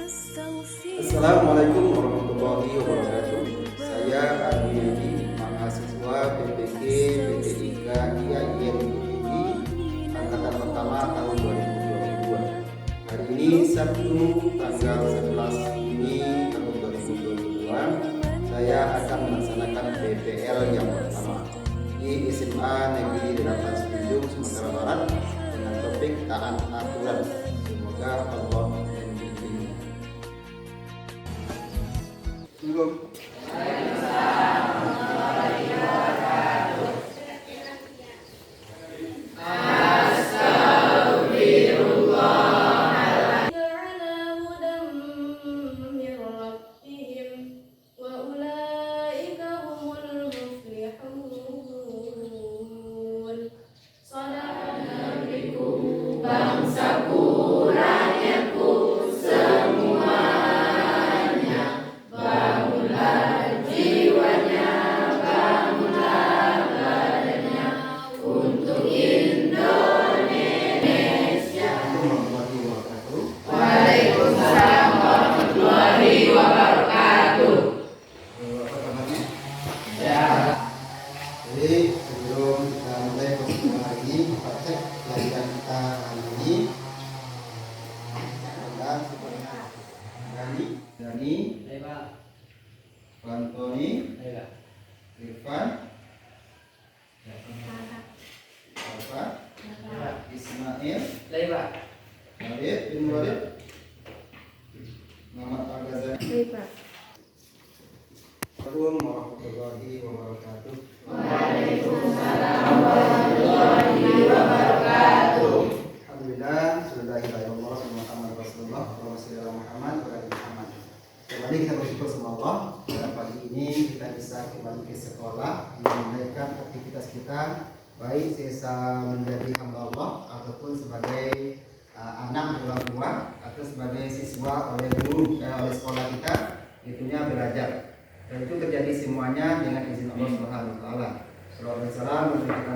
Assalamualaikum warahmatullahi wabarakatuh. Saya Ardi, mahasiswa PPG PTIK IAIN angkatan pertama tahun 2022. Hari ini Sabtu tanggal 11 Juni tahun 2022. Saya akan melaksanakan PPL yang pertama di SMA Negeri 8 Setunjung, Sumatera Barat dengan topik taat aturan. Semoga Allah membimbing. Assalamualaikum. Jadi sebelum kita mulai pertemuan hari ini, kita cek pelajaran kita hari ini. Dani, Antoni, Irfan, Bapak, Ismail, Walid bin Walid, Muhammad Al-Ghazali. Assalamualaikum warahmatullahi wabarakatuh. Waalaikumsalam warahmatullahi wabarakatuh. Alhamdulillah, Bismillahirrahmanirrahim. Muhammad Rasulullah, Muhammad Muhammad. Kembali kita bersyukur sama Allah. Pada pagi ini kita bisa kembali ke sekolah, menunaikan aktivitas kita, baik sisa menjadi hamba Allah ataupun sebagai anak orang tua atau sebagai siswa oleh guru oleh sekolah kita, itunya belajar. Dan itu terjadi semuanya dengan izin Allah Subhanahu wa taala. Sallallahu alaihi wasallam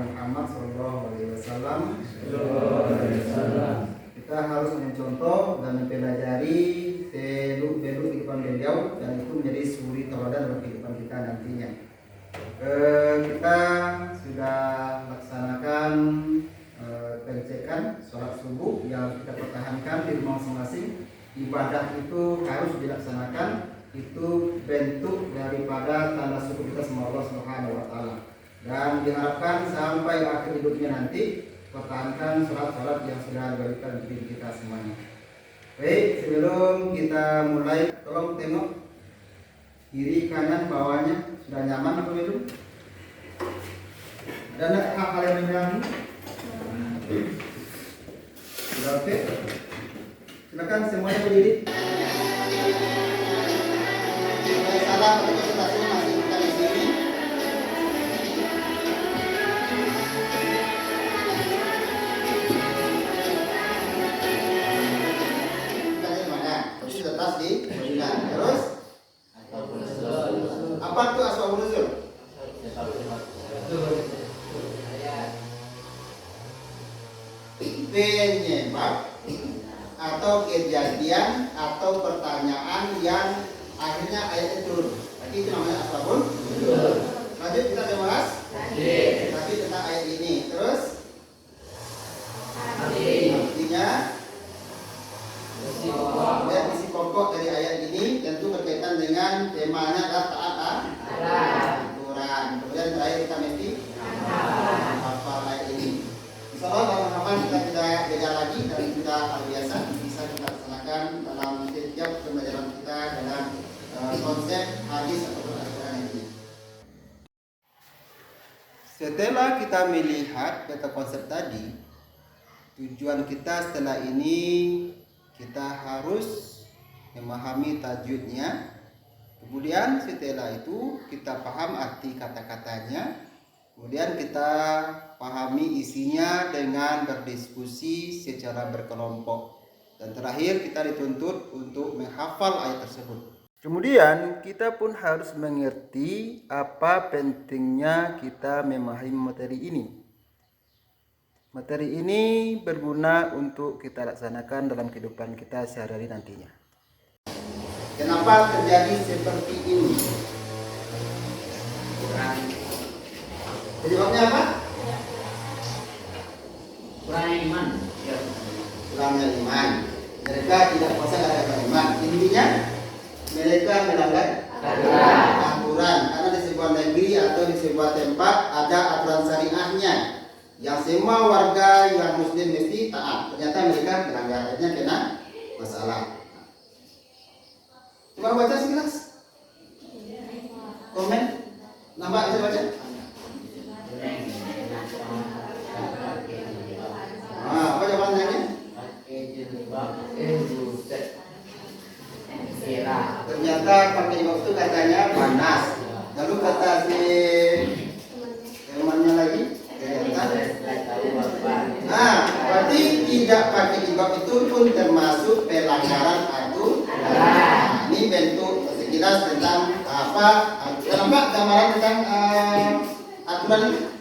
Muhammad sallallahu alaihi wasallam. Kita harus mencontoh dan mempelajari belu kehidupan beliau, dan itu menjadi suri tauladan dalam kehidupan kita nantinya. Kita sudah laksanakan pengecekan sholat subuh yang kita pertahankan di rumah masing-masing. Ibadah itu harus dilaksanakan. Itu bentuk daripada tanda syukur kita sama Allah Subhanahu wa taala. Dan diharapkan sampai akhir hidupnya nanti pertahankan sholat-sholat yang sudah diberikan untuk kita semuanya. Baik, sebelum kita mulai, tolong tengok kiri kanan bawahnya sudah nyaman atau belum? Ada hal-hal yang mengganggu? Sudah oke? Silakan semuanya berdiri. Salah presentasi masih bukan di sini. Dari mana? Terus sudah tas di Madinah. Terus apa tuh asbabun nuzul? Penyebab atau kejadian atau pertanyaan yang akhirnya ayat itu turun. Jadi itu namanya asbabun nuzul. Lanjut kita bahas lagi tentang ayat ini. Terus artinya dan isi pokok dari ayat ini tentu berkaitan dengan temanya adalah taat aturan. Kemudian terakhir kita mesti hafal ayat ini. Insyaallah dalam hafal kita tidak beda lagi dan kita hal biasa bisa kita laksanakan dalam setiap pembelajaran kita dalam konsep hadis atau Al-Quran ini. Setelah kita melihat peta konsep tadi, tujuan kita setelah ini kita harus memahami tajwidnya. Kemudian setelah itu kita paham arti kata-katanya. Kemudian kita pahami isinya dengan berdiskusi secara berkelompok. Dan terakhir kita dituntut untuk menghafal ayat tersebut. Kemudian kita pun harus mengerti apa pentingnya kita memahami materi ini. Materi ini berguna untuk kita laksanakan dalam kehidupan kita sehari-hari nantinya. Kenapa terjadi seperti ini? Penyebabnya apa? Kurangnya iman. Ya, kurangnya iman. Mereka tidak puasa karena iman. Intinya mereka melanggar aturan. Karena di sebuah negeri atau di sebuah tempat ada aturan syariahnya yang semua warga yang muslim mesti taat. Ternyata mereka melanggar, akhirnya kena masalah. Coba baca sekilas. Komen. Nampak bisa baca? Apa jawabannya? Ternyata pakai jilbab itu katanya panas. Lalu kata si temannya lagi, berarti tidak pakai jilbab itu pun termasuk pelanggaran aturan. Ini bentuk sekilas tentang apa? Nampak gambaran tentang aturan ini?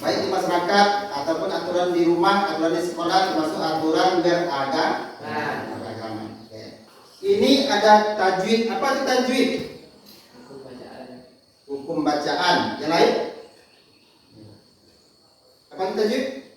Baik di masyarakat ataupun aturan di rumah, aturan di sekolah, termasuk aturan beragama. Ini ada tajwid. Apa itu tajwid? Hukum bacaan. Yang lain? Apa itu tajwid?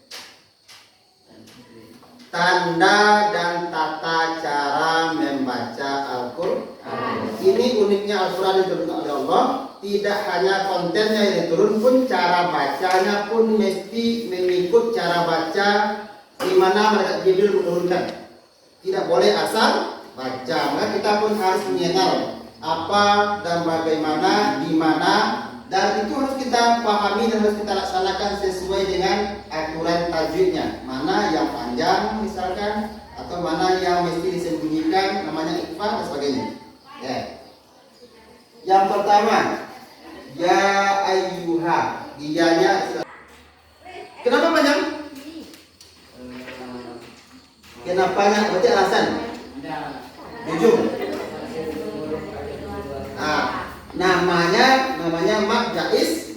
Tanda dan tata cara membaca Al-Quran. Ini uniknya Al-Quran yang diturunkan oleh Allah. Tidak hanya kontennya yang diturun, pun cara bacanya pun mesti mengikut cara baca di mana mereka Jibril menurunkan. Tidak boleh asal baca. Maka kita pun harus mengenal apa dan bagaimana, di mana, dan itu harus kita pahami dan harus kita laksanakan sesuai dengan aturan tajwidnya. Mana yang panjang misalkan, atau mana yang mesti disembunyikan, namanya ikhfa dan sebagainya. Ya. Yang pertama, ya ayyuha, iyanya. Kenapa panjang? Kenapa banyak? Berarti alasan. Ujung. Namanya mak jaiz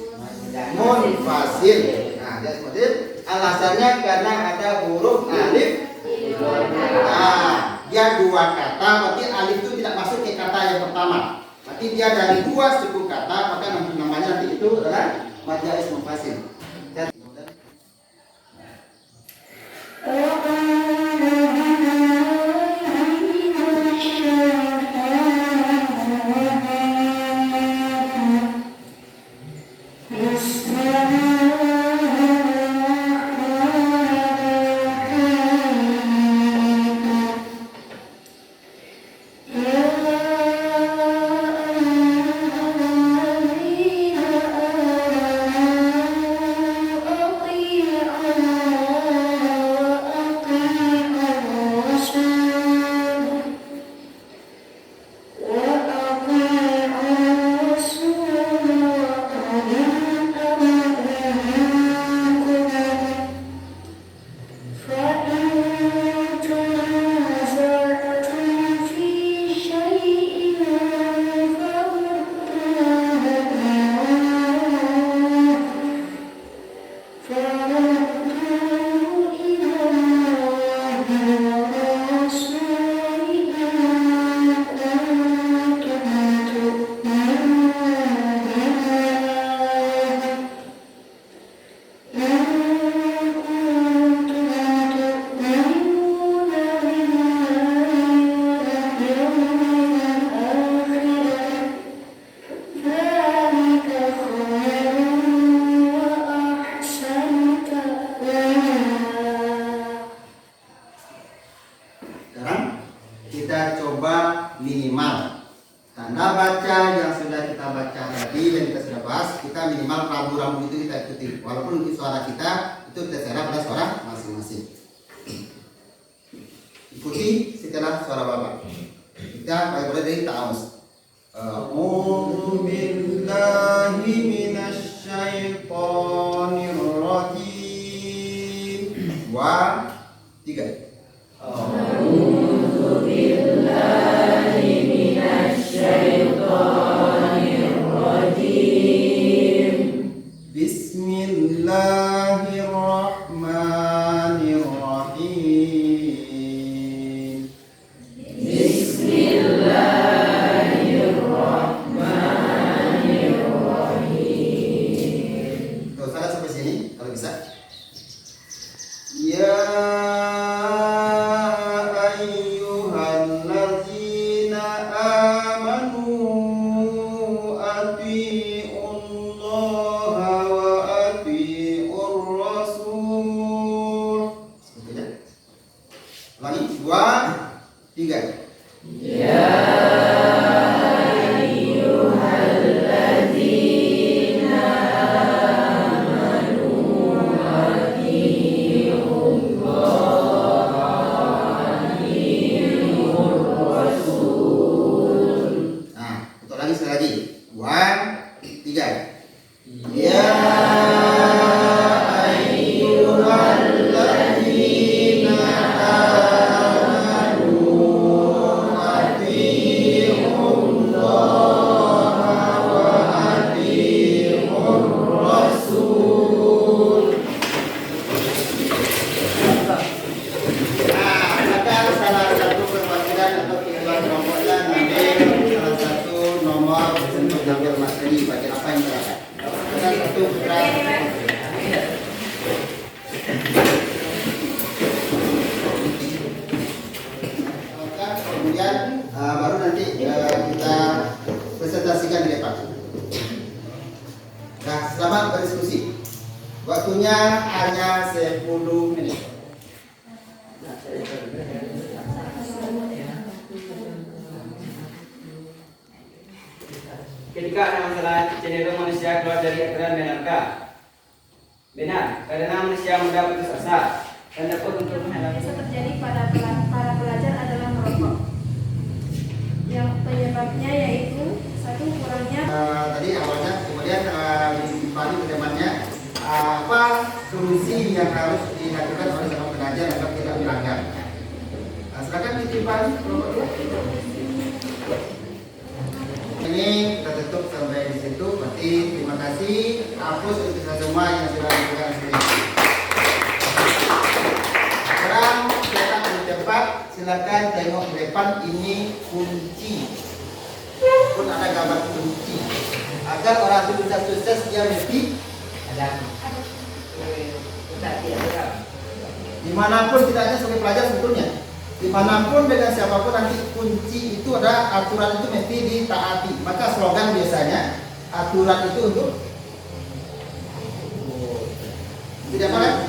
munfasil. Jaiz munfasil. Alasannya karena ada huruf alif. Dia dua kata, berarti alif itu tidak masuk ke kata yang pertama. Berarti dia dari dua suku kata, maka namanya nanti itu adalah mak jaiz munfasil. Minimal tanda baca yang sudah kita baca tadi dan kita sudah bahas, kita minimal rambu-rambu itu kita ikuti, walaupun untuk suara kita itu terserah pada suara masing-masing. Ikuti setelah suara Bapak. Kita mulai dari ta'awuz. A'udzu billahi minasy syaithanir rajim. 2 3. A'udzu billahi minasy syaithanir rajim. Bismillahirrahmanirrahim. Bismillah. Ya ayyuhallazina amanu atiiullaha wa atiiur rasul. Seperti itu. Lagi 2, 3. Kemudian baru nanti kita presentasikan di depan. Nah, selamat berdiskusi. Waktunya hanya 10 menit. Ketika ada masalah cenderung manusia keluar dari aturan benarkah? Benar, karena manusia mudah putus asa dan dapat untuk menghadapi. Bisa terjadi pada para pelajar adalah merokok. Yang penyebabnya yaitu satu kurangnya Tadi awalnya, kemudian dipani ke depannya apa solusi yang harus dilakukan oleh seorang pelajar agar tidak melanggar. Silakan ditimpani kelompok 2. Ini kita tutup sampai di situ. Berarti terima kasih. Hapus untuk kita semua yang sudah melakukan sendiri. Sekarang kita di tempat, silakan tengok di depan, ini kunci. Pun ada gambar kunci. Agar orang itu bisa sukses, dia mesti ada. Dimanapun kita hanya sebagai pelajar sebetulnya. Dimanapun dengan siapapun nanti kunci itu ada aturan itu mesti ditaati. Maka slogan biasanya aturan itu untuk tidak apa?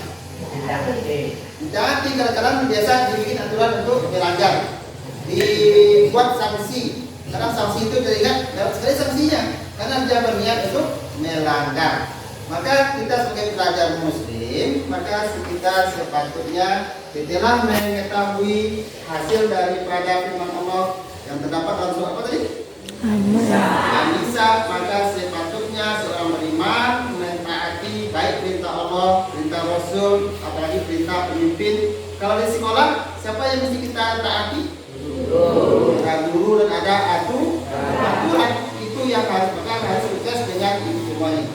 Ditaati. Kadang-kadang biasa dibikin aturan untuk melanggar, dibuat sanksi. Karena sanksi itu teringat dapat sekali sanksinya karena dia berniat untuk melanggar. Maka kita sebagai pelajar muslim, maka kita sepatutnya telah mengetahui hasil daripada firman Allah yang terdapat dalam surah apa tadi? An-Nisa. Maka sepatutnya seorang beriman mentaati baik perintah Allah, perintah Rasul, apalagi perintah pemimpin. Kalau di sekolah, siapa yang mesti kita taati? Guru, dan ada aturan. Itu yang harus sukses dengan itu semuanya.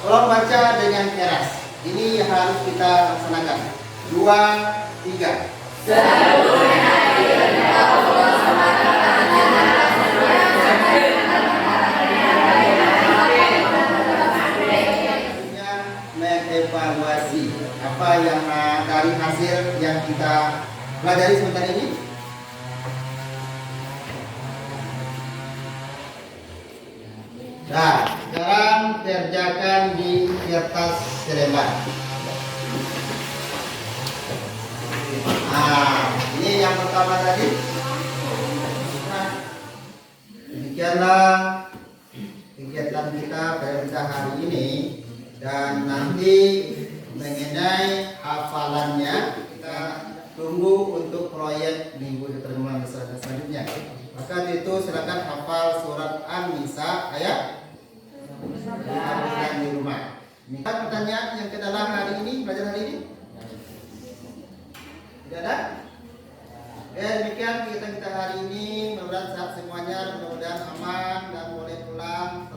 Tolong baca dengan keras. Ini yang harus kita laksanakan. 2, 3. Selalu menaati perintah Allah SWT. Mengevaluasi apa yang dari hasil yang kita pelajari sebentar ini. Nah, sekarang kerjakan di kertas selembar. Nah, ini yang pertama tadi. Nah, demikianlah kegiatan kita pada hari ini, dan nanti mengenai hafalannya kita tunggu untuk proyek minggu terjemahan masyarakat selanjutnya. Maka itu silakan hafal surat An-Nisa ayat di rumah. Ini pertanyaan yang kedalam hari ini, belajar hari ini. Tidak ada? Demikian kita hari ini. Mudah-mudahan sehat semuanya, mudah-mudahan aman dan boleh pulang.